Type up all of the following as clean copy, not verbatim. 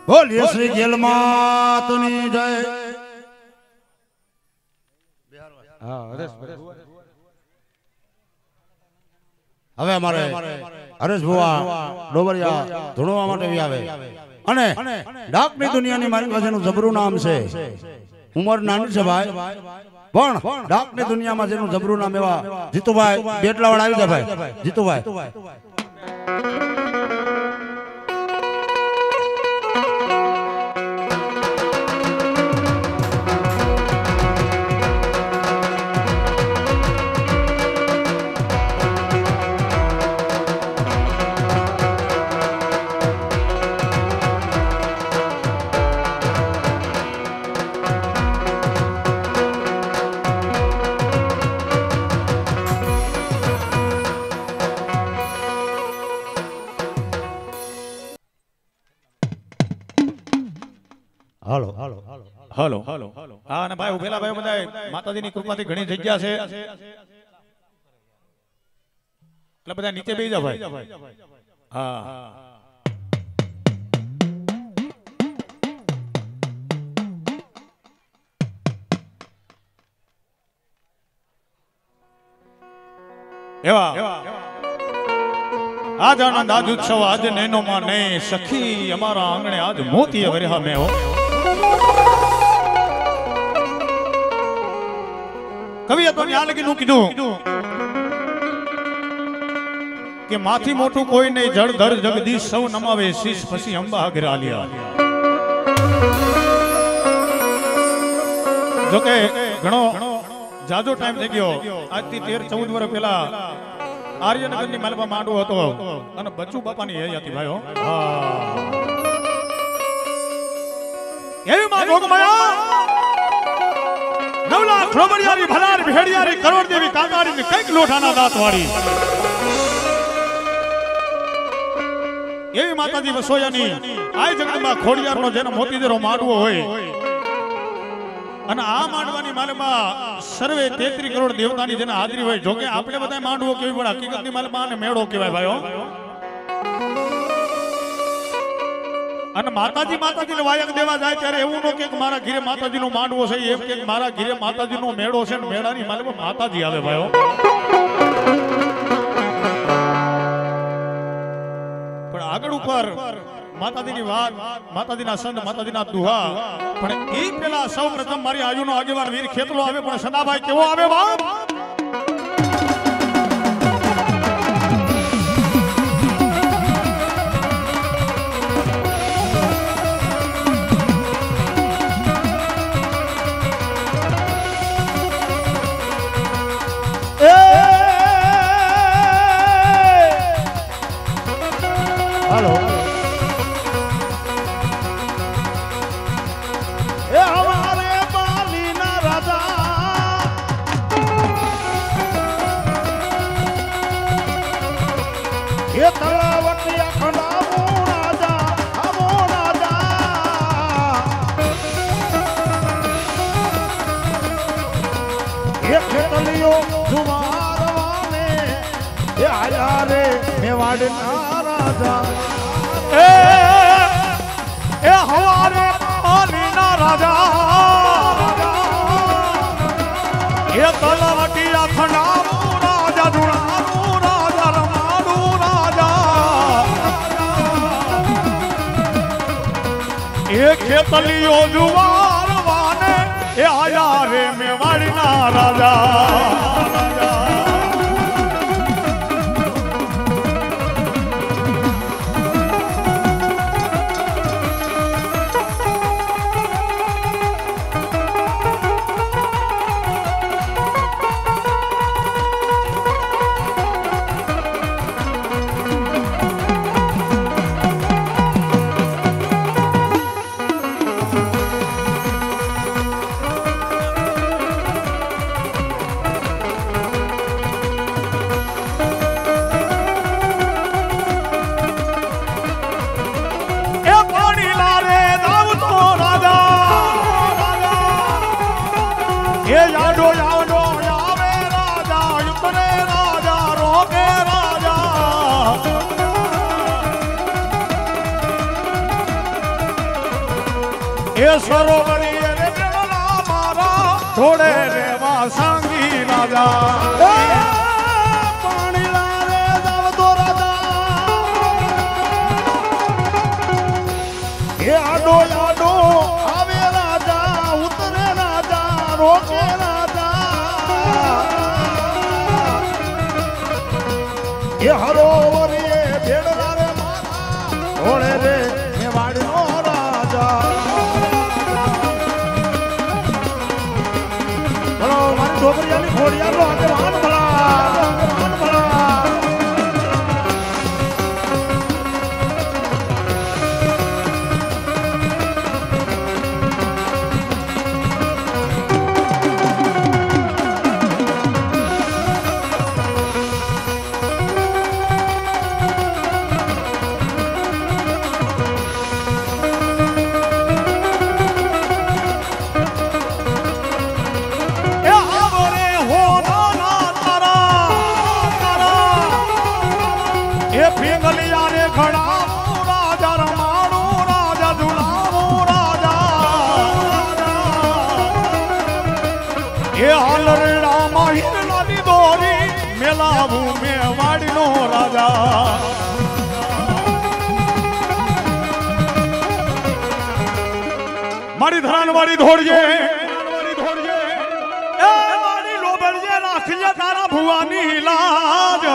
બોલીએ શ્રી ગેલમાતની જય। હવે અમારે હરેશ ભુવા ડોબરિયા ધૂણવા માટે આવે અને ડાકની દુનિયાની મારી પાસેનું જબરું નામ છે। ઉંમર નાની છે ભાઈ, પણ ડાકની દુનિયામાં જેનું જબરું નામ એવા જીતુભાઈ બેટલાવાળા આવી જાય ભાઈ। જીતુભાઈ હાલો હાલો હાલો હા અને ભાઈ ઉભેલા ભાઈ બધા માતાજીની કૃપાથી ઘણી જગ્યા છે એટલે બધા નીચે બેસી જાવ ભાઈ। હા એવા આજ આનંદ આજ ઉત્સવ આજ નેનો માં ને સખી અમારા આંગણે આજ મોતી વર્યા મેં હો। કવિએ તો ન્યા લગી નું કીધું કે માથી મોટું કોઈ નહીં જળ ધર જગદીશ સૌ નમાવે શીશ પછી અંબા અગ્રાલિયા। જો કે ઘણો જાજો ટાઈમ થઈ ગયો, આજથી 13-14 વર્ષ પહેલા આર્યનગરની માલમાં માંડવો હતો અને બચ્ચુ બાપાની હૈ હતી ભાઈઓ। એવી માં જોગમાયા 9 લાખ ખોબરિયારી ભલાર ભેડિયારી કરોડ દેવી કાકારી ને કઈક લોઠાના દાંત વાળી એવી માતાજી વસોયાની આ જગતમાં ખોડિયારનો જેનો મોતીદેરો માંડવો હોય અને આ માંડવાની માલમાં સર્વે 33 કરોડ દેવતાની જેના હાજરી હોય। જોકે આપણે બધા માંડવો કેવી પણ હકીકતની માલમાં અને મેળો કહેવાય ભાઈઓ। અને માતાજીને વાયક દેવા જાય ત્યારે એવું નો કે મારા ઘરે માતાજીનો માંડવો છે, એમ કે મારા ઘરે માતાજીનો મેળો છે ને મેળાની માલમાં માતાજી આવે ભાઈઓ। પણ આગળ ઉપર માતાજીની વાત, માતાજીના સંત, માતાજીના દુહા, પણ એ પેલા સૌ પ્રથમ મારી આજુનો આગેવાન વીર ખેતલો આવે, પણ સદાભાઈ કેવો આવે બાપ? હાલો ये तलावटिया खंडामो राजा हमो राजा ये खेतलियो जुवारवाने ये आया रे मेवाड़ना राजा ए हवारे पालीना राजा ये तलावटिया खंडामो राजा जुड़ानो राजा रमानो ये खेतलियो जुवार वाने ये आया रे मेवाड़ना राजा। એ સરોવરી રે બેલા મારા થોડે રેવા સાંગી રાજા પાણી લારે જાવતો રાજા એ આડો આડો આવે રાજા ઉતરે રાજા રોકે રાજા એ હરોવરી ભેડલા રે મારા થોડે રે મેવાડનો રાજા બોલો મારી ઢોકરિયાની ખોડિયાનો આગેવાન ભલા મેવાડીનો રાજા મારી ધરાન વાળી ધોડજે એ મારી લોબડજે રાખજે તારા ભુવાની લાજ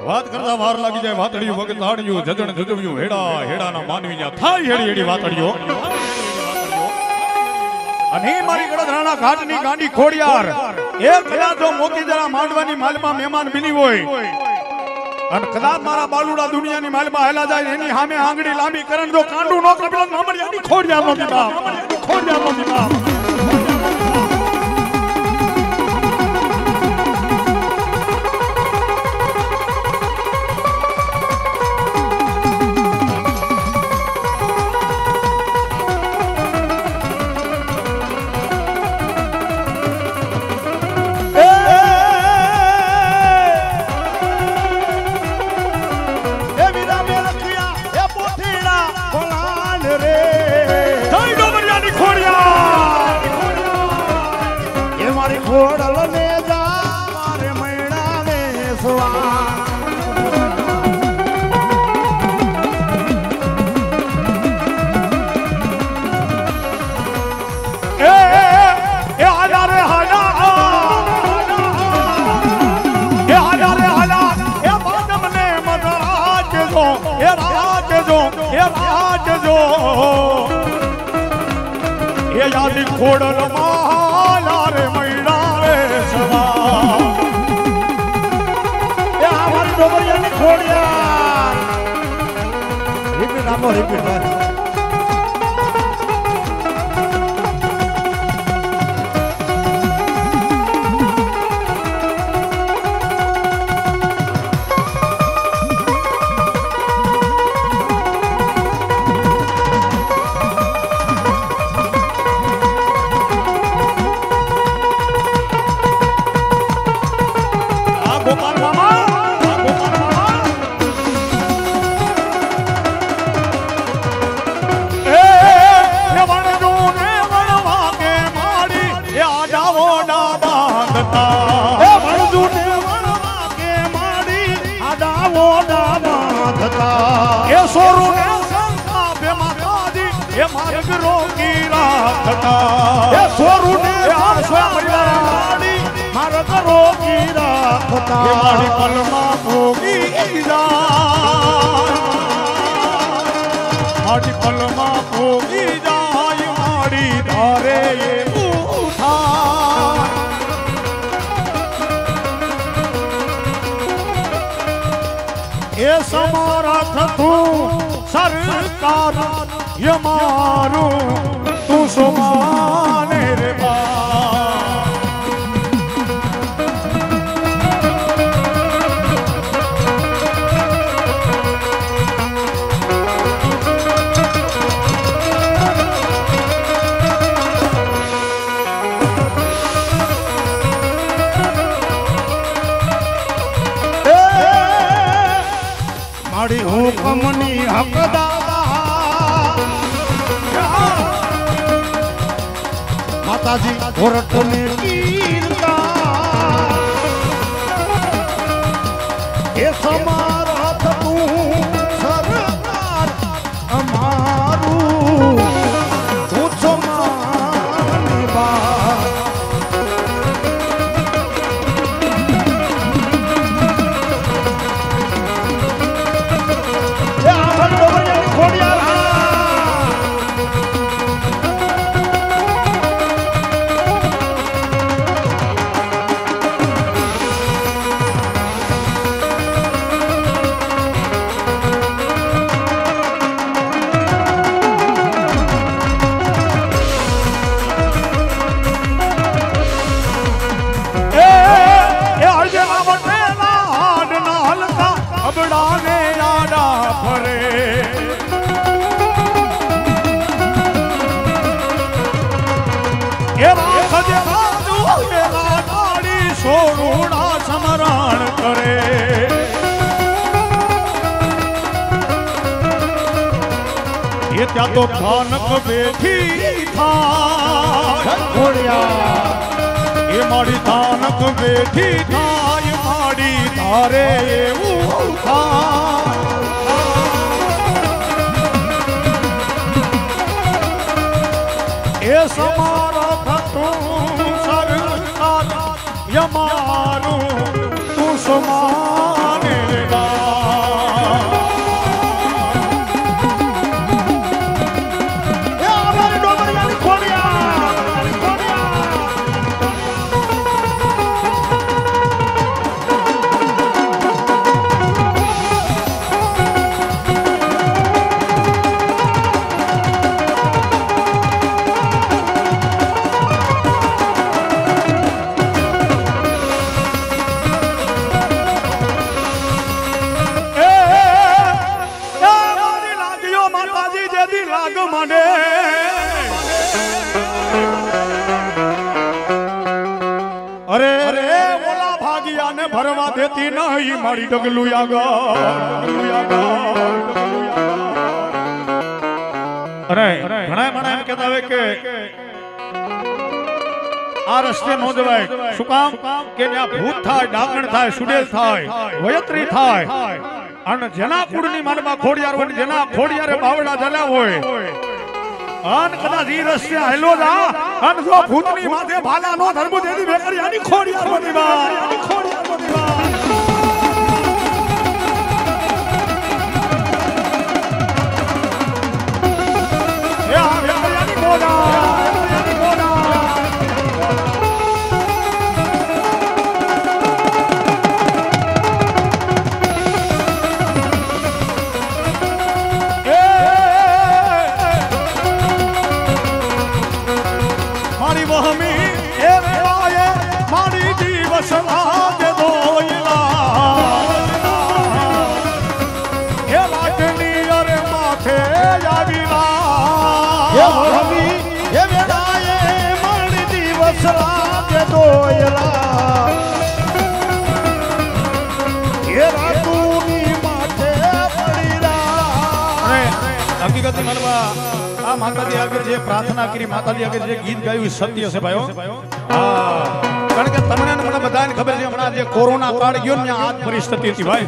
વાત કરતા વાર લાગી જાય વાતડિયું વગત તાળિયું જજણ જજવ્યું હેડા હેડાના માનવી જા થાય હેડી હેડી વાતડિયો અને મારી ગળધરાના ઘાટની ગાંડી ખોડિયાર એક કદાચ જો મોતી જરા માંડવાની માલમાં મહેમાન બની હોય અને કદાચ મારા બાલુડા દુનિયાની માલમાં હેલા જાય એની સામે આંગળી લાંબી કરણ જો કાંડું નો કપડા મામડિયાની ખોડિયાર નો દીપા ખોડિયાર નો દીપા ખોડલ ને જા મારે મૈણા ને સુવા એ આજા રે હાજા એ આજા રે હાજા એ બાદમ ને મદરાજ જો એ રાજ જો એ રાજ જો એ યાદી ખોડલ માલા રે મૈણા રે સવા એ અમારી ડોબરિયાની ખોડિયાર રિપીટ આપો રિપીટ માર્ગ રોકી રાખતા એ સોરું ને માર્ગ રોકી રાખતા મારી પલમાં ભોગી જાય મારી પલમાં ભોગી જાય મારી ધારે એવું થાય એ સમરથ તું સરકાર યમારું તું સુમાને રે મારી હુકમની હકદાર માતાજી કોરટને કીર્તા એ સમારથ તું સરકાર અમારું તું સમાની બા સમરણ કરે એ ત્યાં તો ખાનક બેઠી થાય એ મારી થાનક બેઠી થાય મારી તારે એવું થાય એ સમારા થતું સરકાર યમારું તું સમાને અરે અરે ઓલા ભાગિયાને ભરવા દેતી નહીં મારી ડગલું અરે ઘણા મને એમ કહેતા હોય કે આ રસ્તે નો જવાય શું કામ કે ત્યાં ભૂત થાય ડાકણ થાય સુડેલ થાય વયત્રી થાય અને જેના કુળની માનમાં ખોડિયાર હોય જેના ખોડિયારે બાવડા જલ્યા હોય અન કદાચ ઈ રસ્તે હેલો જા અન જો ભૂતની માથે ભાલા નો ધર્મ દેદી બેકરી આની ખોડિયાર બની બા એ આ બેકરી આની મોડા હકીકત આ માતાજી આગળ જે પ્રાર્થના કરી માતાજી આગળ જે ગીત ગાયું સત્ય છે ભાઈઓ કારણ કે તમને મને બધાને ખબર છે હમણાં જે કોરોના કાળ ગયો ને આ પરિસ્થિતિ હતી ભાઈ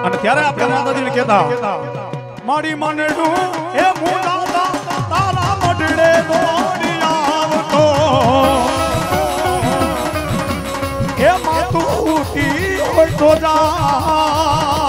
અને ત્યારે આપણે માતાજીને કહેતા મારી મનડું એ મુંડા તારા મઢડે દોડી આવતો એ માતું તી હોય તો જા